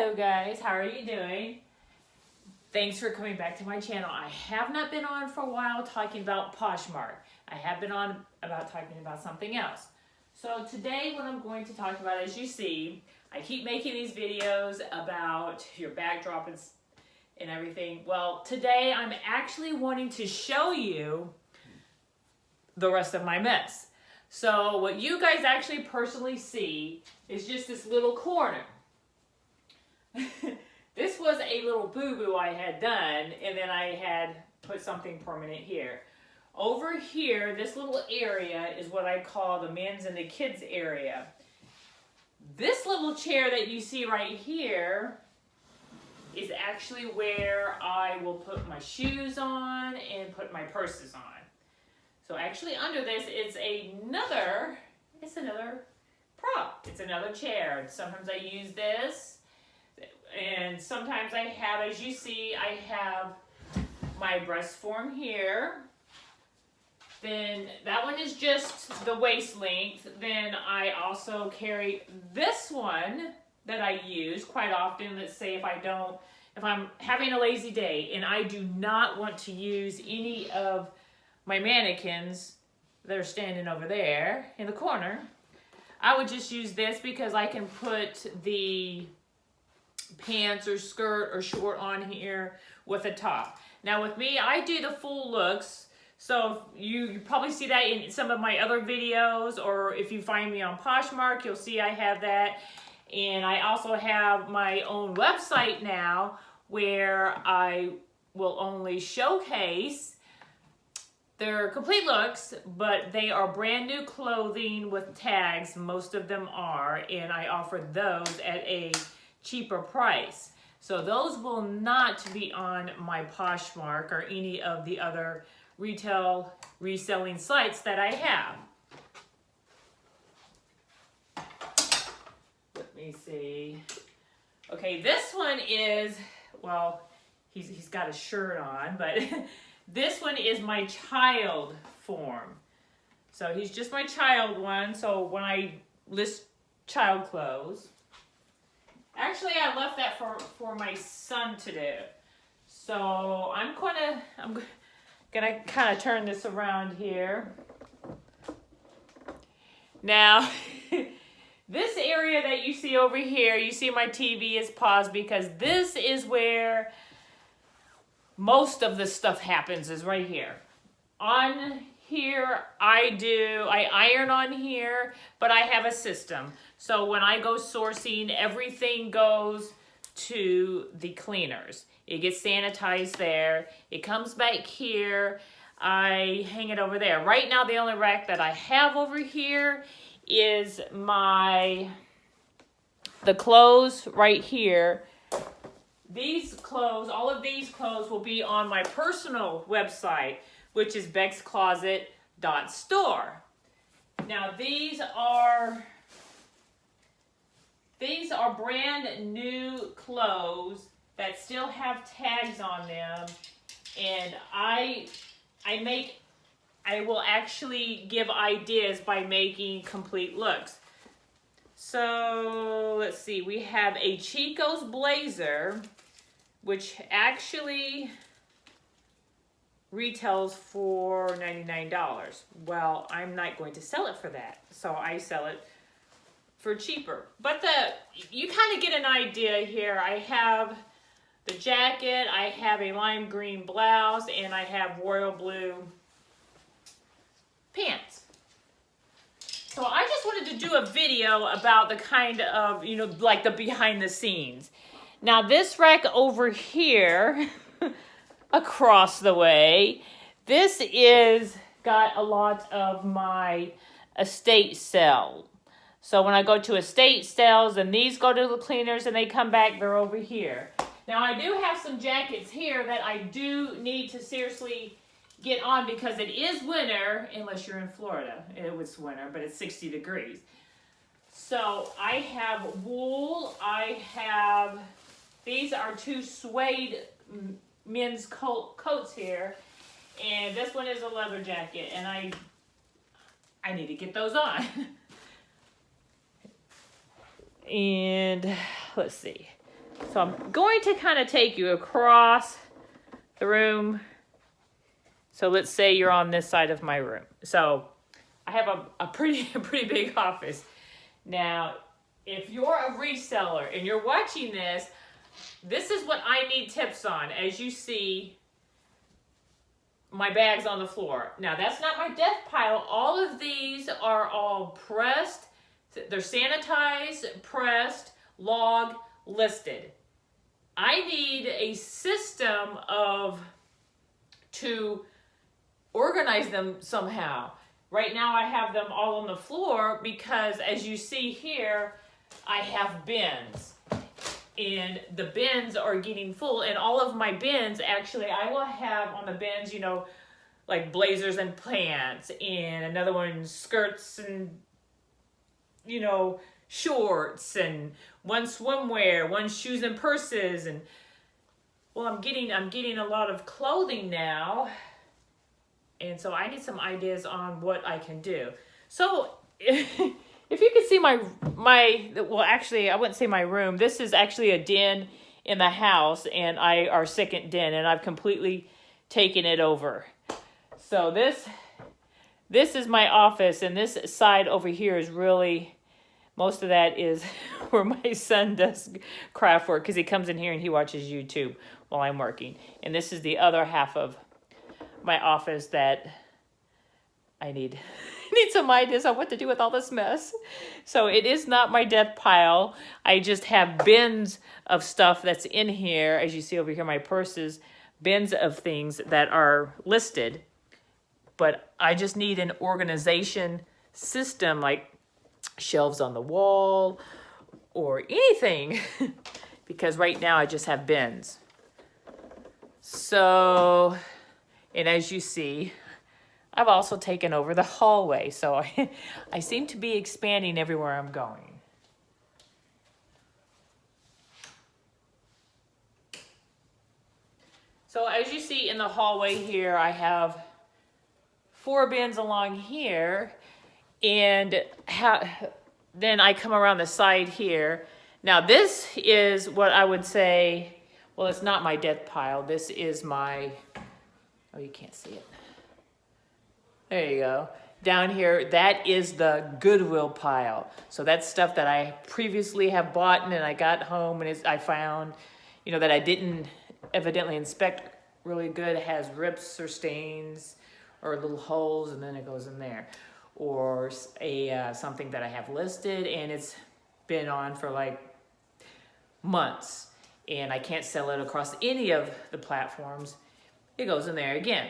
Hello guys, how are you doing? Thanks for coming back to my channel. I have not been on for a while talking about Poshmark. I have been on about talking about something else. So today what I'm going to talk about, as you see, I keep making these videos about your backdrop and everything. Well, today I'm actually wanting to show you the rest of my mess. So what you guys actually personally see is just this little corner. This was a little boo-boo I had done, and then I had put something permanent here. Over here, this little area is what I call the men's and the kids area. This little chair that you see right here is actually where I will put my shoes on and put my purses on. So actually under this, it's another prop. It's another chair. Sometimes I use this. And sometimes I have, as you see, I have my breast form here. Then that one is just the waist length. Then I also carry this one that I use quite often. Let's say if I'm having a lazy day and I do not want to use any of my mannequins that are standing over there in the corner, I would just use this because I can put the pants or skirt or short on here with a top. Now with me, I do the full looks, so you probably see that in some of my other videos, or if you find me on Poshmark, you'll see I have that. And I also have my own website now where I will only showcase their complete looks, but they are brand new clothing with tags. Most of them are, and I offer those at a cheaper price. So those will not be on my Poshmark or any of the other retail reselling sites that I have. Let me see. Okay, this one is, well, he's got a shirt on, but this one is my child form. So he's just my child one. So when I list child clothes, actually, I left that for my son to do. So I'm gonna kind of turn this around here. Now, this area that you see over here, you see my TV is paused because this is where most of the stuff happens, is right here. On here, I iron on here, but I have a system. So when I go sourcing, everything goes to the cleaners. It gets sanitized there. It comes back here. I hang it over there. Right now, the only rack that I have over here is the clothes right here. These clothes, all of these clothes will be on my personal website, which is beckscloset.store. Now these are brand new clothes that still have tags on them, and I will actually give ideas by making complete looks. So let's see, we have a Chico's blazer, which actually retails for $99. Well, I'm not going to sell it for that, so I sell it for cheaper. But you kind of get an idea here. I have the jacket, I have a lime green blouse, and I have royal blue pants. So I just wanted to do a video about the kind of, like the behind the scenes. Now this rack over here, across the way, this is got a lot of my estate sale. So when I go to estate sales, and these go to the cleaners and they come back, they're over here. Now I do have some jackets here that I do need to seriously get on because it is winter, unless you're in Florida. It's winter, but it's 60 degrees. So I have wool, these are two suede men's coats here, and this one is a leather jacket, and I need to get those on. And let's see. So I'm going to kind of take you across the room. So let's say you're on this side of my room. So I have a pretty big office. Now, if you're a reseller and you're watching this is what I need tips on. As you see, my bag's on the floor. Now, that's not my death pile. All of these are all pressed. They're sanitized, pressed, log, listed. I need a system to organize them somehow. Right now I have them all on the floor because, as you see here, I have bins. And the bins are getting full, and all of my bins, actually, I will have on the bins, you know, like blazers and pants, and another one skirts and, you know, shorts, and one swimwear, one shoes and purses, and well, I'm getting a lot of clothing now, and so I need some ideas on what I can do. So if you can see my, well, actually, I wouldn't say my room. This is actually a den in the house, and our second den, and I've completely taken it over. So this is my office, and this side over here is really, most of that is where my son does craft work, because he comes in here and he watches YouTube while I'm working. And this is the other half of my office that I need some ideas on what to do with all this mess. So it is not my death pile. I just have bins of stuff that's in here. As you see over here, my purses, bins of things that are listed. But I just need an organization system, like shelves on the wall or anything, because right now I just have bins. So, and as you see, I've also taken over the hallway, so I seem to be expanding everywhere I'm going. So as you see in the hallway here, I have 4 bins along here, and then I come around the side here. Now this is what I would say, well, it's not my death pile. This is my, oh, you can't see it. There you go. Down here, that is the Goodwill pile. So that's stuff that I previously have bought, and I got home and I found, you know, that I didn't evidently inspect really good. It has rips or stains or little holes, and then it goes in there. Or something that I have listed and it's been on for like months, and I can't sell it across any of the platforms. It goes in there again.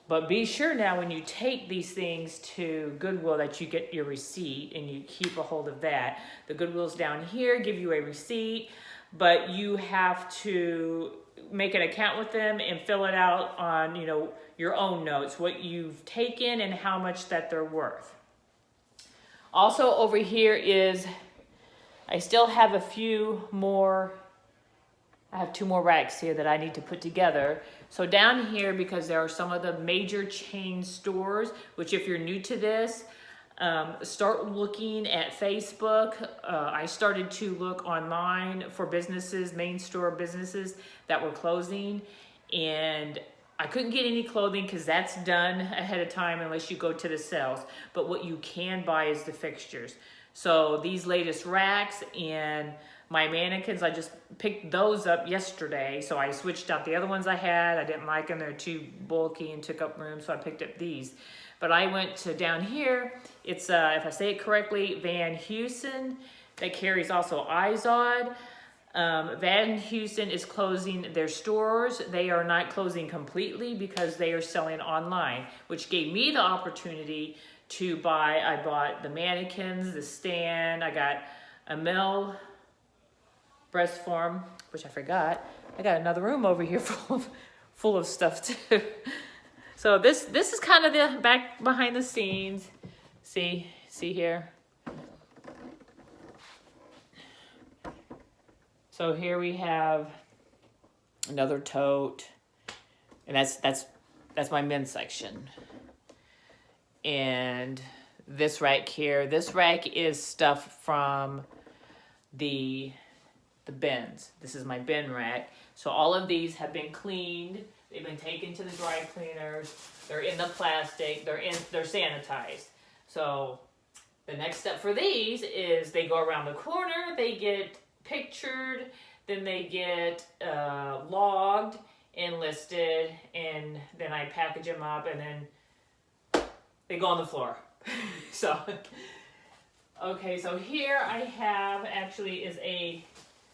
But be sure now when you take these things to Goodwill that you get your receipt and you keep a hold of that. The Goodwill's down here, give you a receipt, but you have to make an account with them and fill it out on, you know, your own notes, what you've taken and how much that they're worth. Also over here is, I still have a few more, I have 2 more racks here that I need to put together. So down here, because there are some of the major chain stores, which if you're new to this, start looking at Facebook. I started to look online for businesses, main store businesses that were closing, and I couldn't get any clothing because that's done ahead of time unless you go to the sales. But what you can buy is the fixtures. So these latest racks and my mannequins, I just picked those up yesterday. So I switched out the other ones I had. I didn't like them. They're too bulky and took up room, so I picked up these. But I went to down here. It's, if I say it correctly, Van Heusen. That carries also Izod. Van Heusen is closing their stores. They are not closing completely because they are selling online, which gave me the opportunity to buy. I bought the mannequins, the stand. I got a Mel breast form, which I forgot. I got another room over here full of stuff too. So this is kind of the back behind the scenes. See here. So here we have another tote, and that's my men's section. And this rack here, this rack is stuff from the the bins. This is my bin rack. So all of these have been cleaned. They've been taken to the dry cleaners. They're in the plastic. They're sanitized. So the next step for these is they go around the corner. They get pictured. Then they get logged and listed. And then I package them up. And then they go on the floor. So, okay. So here I have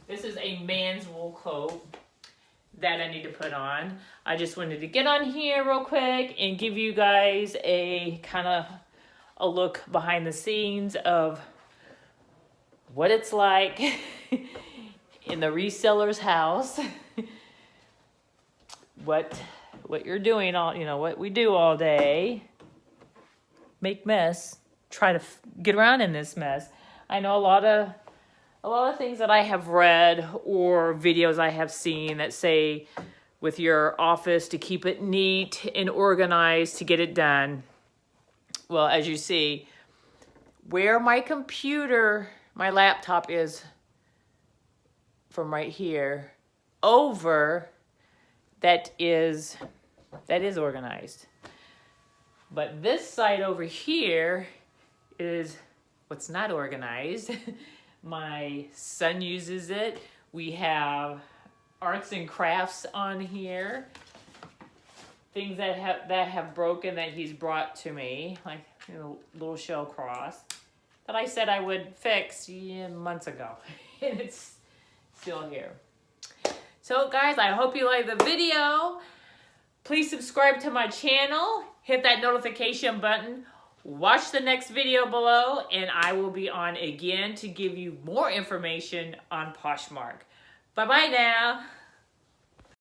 this is a man's wool coat that I need to put on. I just wanted to get on here real quick and give you guys a kind of a look behind the scenes of what it's like in the reseller's house. what you're doing what we do all day. Make mess. Try to get around in this mess. I know a lot of things that I have read or videos I have seen that say with your office to keep it neat and organized to get it done. Well, as you see, where my computer, my laptop is from right here over, that is organized. But this side over here is what's not organized. My son uses it. We have arts and crafts on here. Things that have broken that he's brought to me, like little shell cross that I said I would fix months ago. And it's still here. So guys, I hope you like the video. Please subscribe to my channel. Hit that notification button. Watch the next video below, and I will be on again to give you more information on Poshmark. Bye-bye now.